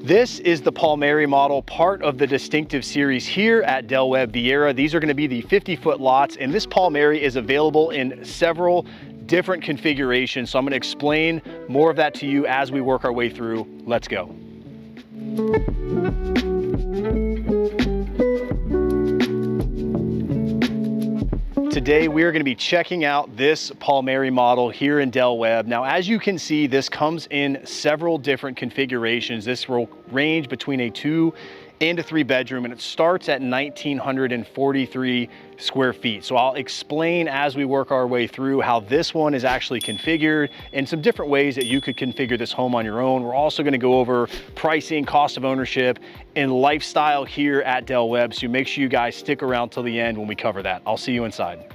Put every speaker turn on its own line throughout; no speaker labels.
This is the Palmary model, part of the distinctive series here at Webb Viera. These are going to be the 50-foot lots, and this Palmary is available in several different configurations. So I'm going to explain more of that to you as we work our way through. Let's go. Today we are going to be checking out this Palmary model here in Webb. Now, as you can see, this comes in several different configurations. This will range between a 2 and a 3 bedroom, and it starts at 1,943 square feet. So I'll explain as we work our way through how this one is actually configured and some different ways that you could configure this home on your own. We're also going to go over pricing, cost of ownership, and lifestyle here at Webb. So make sure you guys stick around till the end when we cover that. I'll see you inside.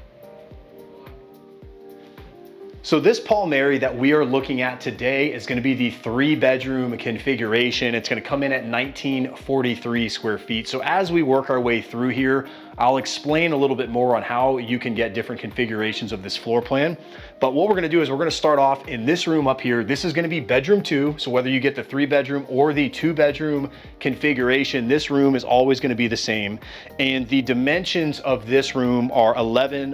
So this Palmary that we are looking at today is going to be the 3-bedroom configuration. It's going to come in at 1,943 square feet. So as we work our way through here, I'll explain a little bit more on how you can get different configurations of this floor plan. But what we're going to do is we're going to start off in this room up here. This is going to be bedroom 2. So whether you get the 3-bedroom or the 2-bedroom configuration, this room is always going to be the same. And the dimensions of this room are 11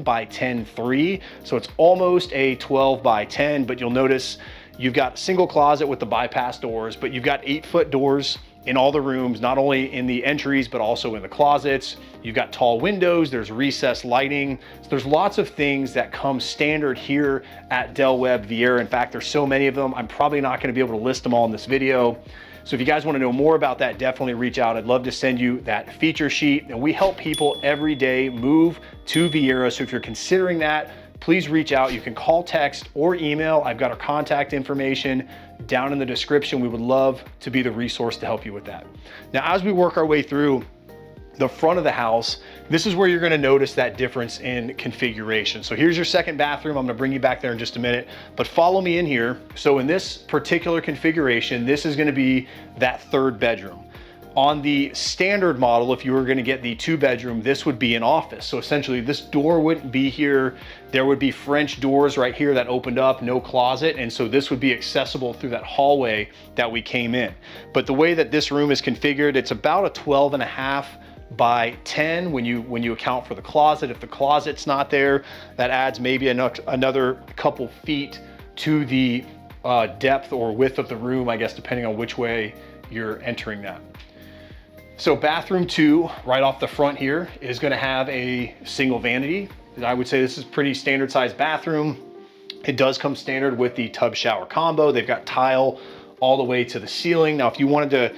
by 10.3. So it's almost a 12 by 10, but you'll notice you've got a single closet with the bypass doors, but you've got 8-foot doors in all the rooms, not only in the entries, but also in the closets. You've got tall windows, there's recessed lighting. So there's lots of things that come standard here at Webb Viera. In fact, there's so many of them, I'm probably not gonna be able to list them all in this video. So if you guys wanna know more about that, definitely reach out. I'd love to send you that feature sheet. And we help people every day move to Viera. So if you're considering that, please reach out. You can call, text, or email. I've got our contact information down in the description. We would love to be the resource to help you with that. Now, as we work our way through the front of the house, this is where you're gonna notice that difference in configuration. So here's your 2nd bathroom. I'm gonna bring you back there in just a minute, but follow me in here. So in this particular configuration, this is gonna be that 3rd bedroom. On the standard model, if you were gonna get the 2-bedroom, this would be an office. So essentially this door wouldn't be here. There would be French doors right here that opened up, no closet. And so this would be accessible through that hallway that we came in. But the way that this room is configured, it's about a 12.5 by 10 when you account for the closet. If the closet's not there, that adds maybe another couple feet to the depth or width of the room, I guess, depending on which way you're entering that. So bathroom 2, right off the front here, is gonna have a single vanity. I would say this is pretty standard sized bathroom. It does come standard with the tub shower combo. They've got tile all the way to the ceiling. Now, if you wanted to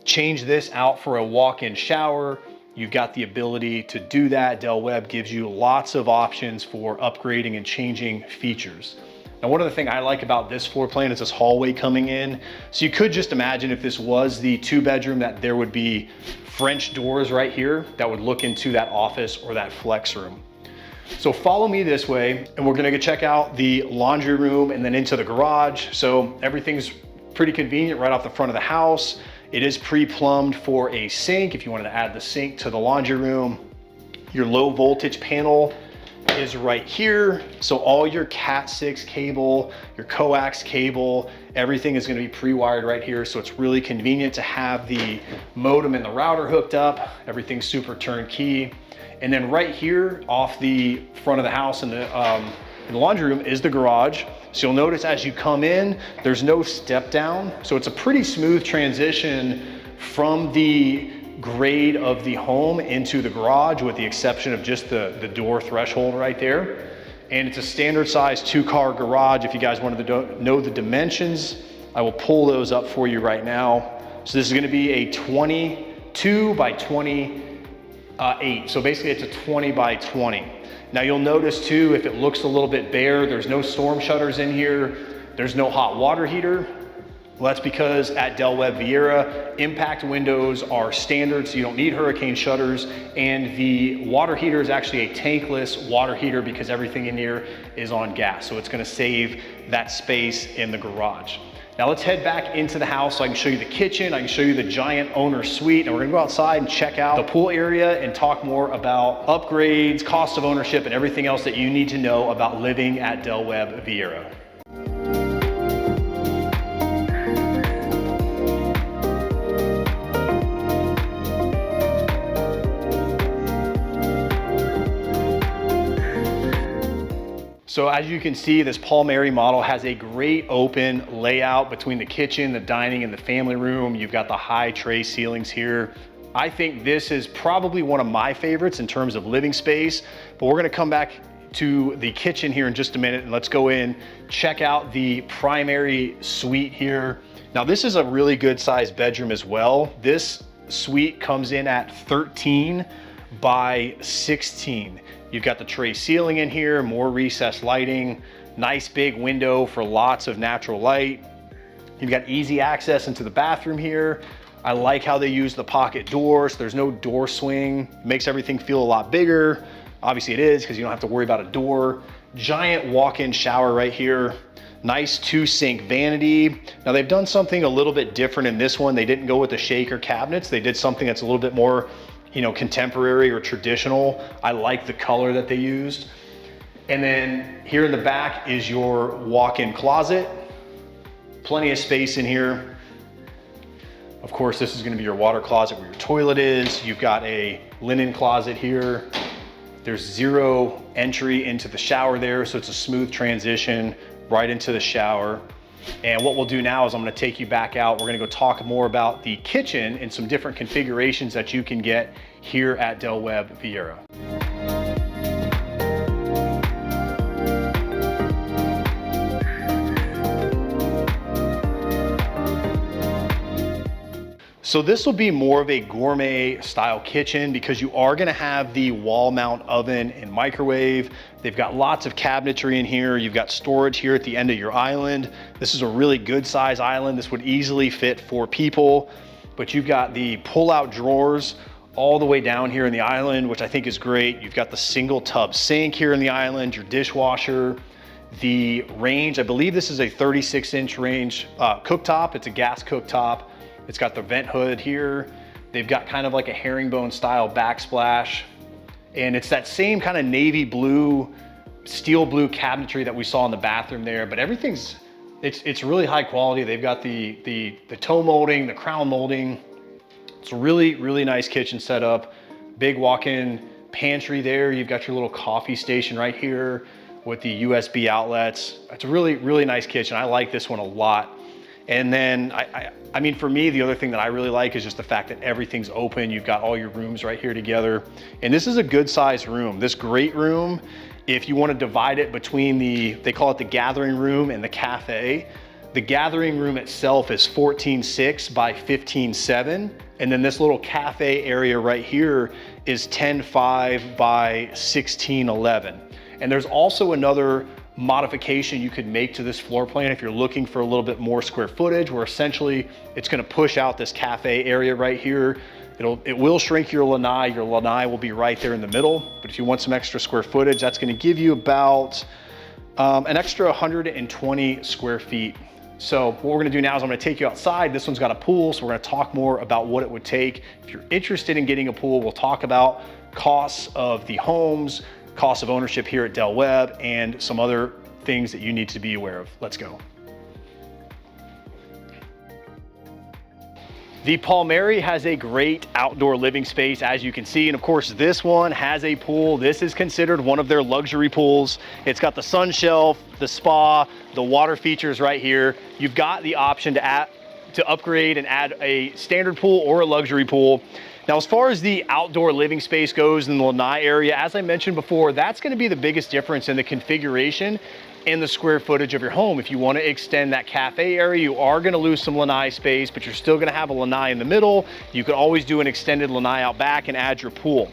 change this out for a walk-in shower, you've got the ability to do that. Webb gives you lots of options for upgrading and changing features. Now, one of the things I like about this floor plan is this hallway coming in. So you could just imagine if this was the 2-bedroom that there would be French doors right here that would look into that office or that flex room. So follow me this way, and we're gonna go check out the laundry room and then into the garage. So everything's pretty convenient right off the front of the house. It is pre-plumbed for a sink if you wanted to add the sink to the laundry room. Your low voltage panel is right here. So all your Cat 6 cable, your coax cable, everything is gonna be pre-wired right here. So it's really convenient to have the modem and the router hooked up. Everything's super turnkey. And then right here off the front of the house in the laundry room is the garage. So you'll notice as you come in, there's no step down. So it's a pretty smooth transition from the grade of the home into the garage, with the exception of just the door threshold right there. And it's a standard size 2-car garage. If you guys wanted to know the dimensions, I will pull those up for you right now. So this is gonna be a 22 by 28. So basically it's a 20 by 20. Now you'll notice too, if it looks a little bit bare, there's no storm shutters in here. There's no hot water heater. Well, that's because at Webb Viera, impact windows are standard, so you don't need hurricane shutters. And the water heater is actually a tankless water heater because everything in here is on gas. So it's gonna save that space in the garage. Now let's head back into the house so I can show you the kitchen, I can show you the giant owner suite, and we're gonna go outside and check out the pool area and talk more about upgrades, cost of ownership, and everything else that you need to know about living at Webb Viera. So as you can see, this Palmary model has a great open layout between the kitchen, the dining, and the family room. You've got the high tray ceilings here. I think this is probably one of my favorites in terms of living space, but we're gonna come back to the kitchen here in just a minute, and let's go in, check out the primary suite here. Now this is a really good sized bedroom as well. This suite comes in at 13 by 16. You've got the tray ceiling in here, more recessed lighting, nice big window for lots of natural light. You've got easy access into the bathroom here. I like how they use the pocket doors. There's no door swing. It makes everything feel a lot bigger. Obviously it is, because you don't have to worry about a door. Giant walk-in shower right here. Nice 2-sink vanity. Now they've done something a little bit different in this one. They didn't go with the shaker cabinets. They did something that's a little bit more, you know, contemporary or traditional. I like the color that they used. And then here in the back is your walk-in closet. Plenty of space in here. Of course, this is gonna be your water closet where your toilet is. You've got a linen closet here. There's zero entry into the shower there, so it's a smooth transition right into the shower. And what we'll do now is I'm gonna take you back out. We're gonna go talk more about the kitchen and some different configurations that you can get here at Webb Viera. So this will be more of a gourmet style kitchen because you are gonna have the wall mount oven and microwave. They've got lots of cabinetry in here. You've got storage here at the end of your island. This is a really good size island. This would easily fit 4 people, but you've got the pull-out drawers all the way down here in the island, which I think is great. You've got the single tub sink here in the island, your dishwasher, the range. I believe this is a 36-inch range cooktop. It's a gas cooktop. It's got the vent hood here. They've got kind of like a herringbone style backsplash. And it's that same kind of navy blue, steel blue cabinetry that we saw in the bathroom there, but everything's, it's really high quality. They've got the toe molding, the crown molding. It's a really, really nice kitchen setup. Big walk-in pantry there. You've got your little coffee station right here with the USB outlets. It's a really, really nice kitchen. I like this one a lot. And then, I mean, for me, the other thing that I really like is just the fact that everything's open. You've got all your rooms right here together. And this is a good sized room. This great room, if you want to divide it between they call it the gathering room and the cafe. The gathering room itself is 14.6 by 15.7. And then this little cafe area right here is 10.5 by 16.11. And there's also another modification you could make to this floor plan if you're looking for a little bit more square footage, where essentially it's going to push out this cafe area right here. It will shrink your lanai. Your lanai will be right there in the middle. But if you want some extra square footage, that's going to give you about an extra 120 square feet. So what we're going to do now is I'm going to take you outside. This one's got a pool, so we're going to talk more about what it would take. If you're interested in getting a pool, we'll talk about costs of the homes, cost of ownership here at Webb, and some other things that you need to be aware of. Let's go. The Palmary has a great outdoor living space, as you can see, and of course this one has a pool. This is considered one of their luxury pools. It's got the sun shelf, the spa, the water features right here. You've got the option to upgrade and add a standard pool or a luxury pool. Now, as far as the outdoor living space goes in the lanai area, as I mentioned before, that's going to be the biggest difference in the configuration and the square footage of your home. If you want to extend that cafe area, you are going to lose some lanai space, but you're still going to have a lanai in the middle. You could always do an extended lanai out back and add your pool.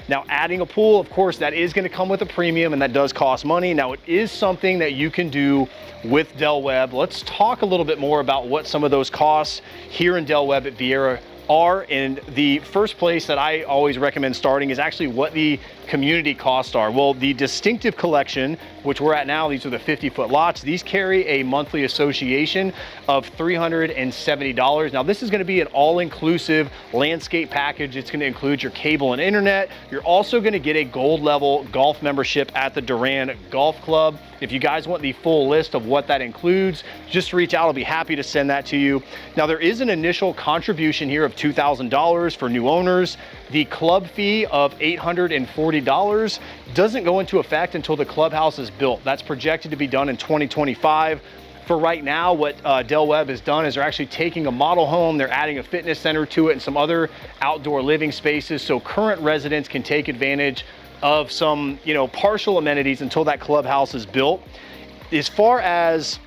Now, adding a pool, of course, that is going to come with a premium, and that does cost money. Now, it is something that you can do with Webb. Let's talk a little bit more about what some of those costs here in Webb at Viera are. And the first place that I always recommend starting is actually what the community costs are. Well, the distinctive collection, which we're at now, these are the 50-foot lots. These carry a monthly association of $370. Now, this is going to be an all-inclusive landscape package. It's going to include your cable and internet. You're also going to get a gold level golf membership at the Duran Golf Club. If you guys want the full list of what that includes, just reach out. I'll be happy to send that to you. Now, there is an initial contribution here of $2,000 for new owners. The club fee of $840 doesn't go into effect until the clubhouse is built. That's projected to be done in 2025. For right now, what Del Webb has done is they're actually taking a model home, they're adding a fitness center to it and some other outdoor living spaces so current residents can take advantage of some, you know, partial amenities until that clubhouse is built. As far as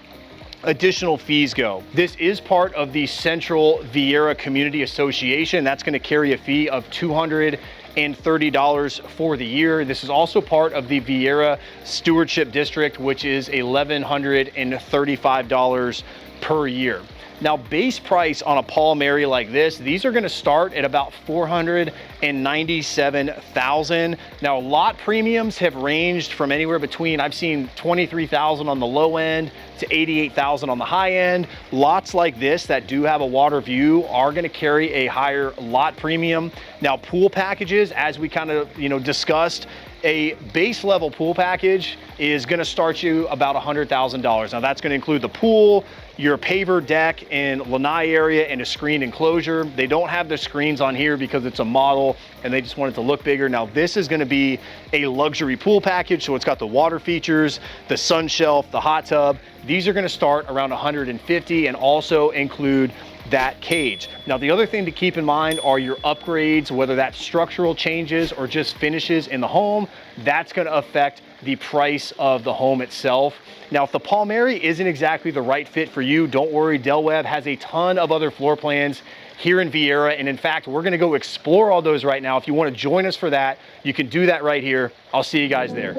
additional fees go, this is part of the Central Viera Community Association. That's going to carry a fee of $230 for the year. This is also part of the Viera Stewardship District, which is $1,135 per year. Now, base price on a Palmary like this, these are gonna start at about $497,000. Now, lot premiums have ranged from anywhere between, I've seen 23,000 on the low end to 88,000 on the high end. Lots like this that do have a water view are gonna carry a higher lot premium. Now, pool packages, as we kind of, you know, discussed, a base level pool package is gonna start you about $100,000. Now that's gonna include the pool, your paver deck and lanai area, and a screened enclosure. They don't have the screens on here because it's a model and they just want it to look bigger. Now this is gonna be a luxury pool package, so it's got the water features, the sun shelf, the hot tub. These are gonna start around $150 and also include that cage. Now, the other thing to keep in mind are your upgrades, whether that's structural changes or just finishes in the home. That's going to affect the price of the home itself. Now, if the Palmary isn't exactly the right fit for you, don't worry. Del Webb has a ton of other floor plans here in Viera, and in fact, we're going to go explore all those right now. If you want to join us for that, you can do that right here. I'll see you guys there.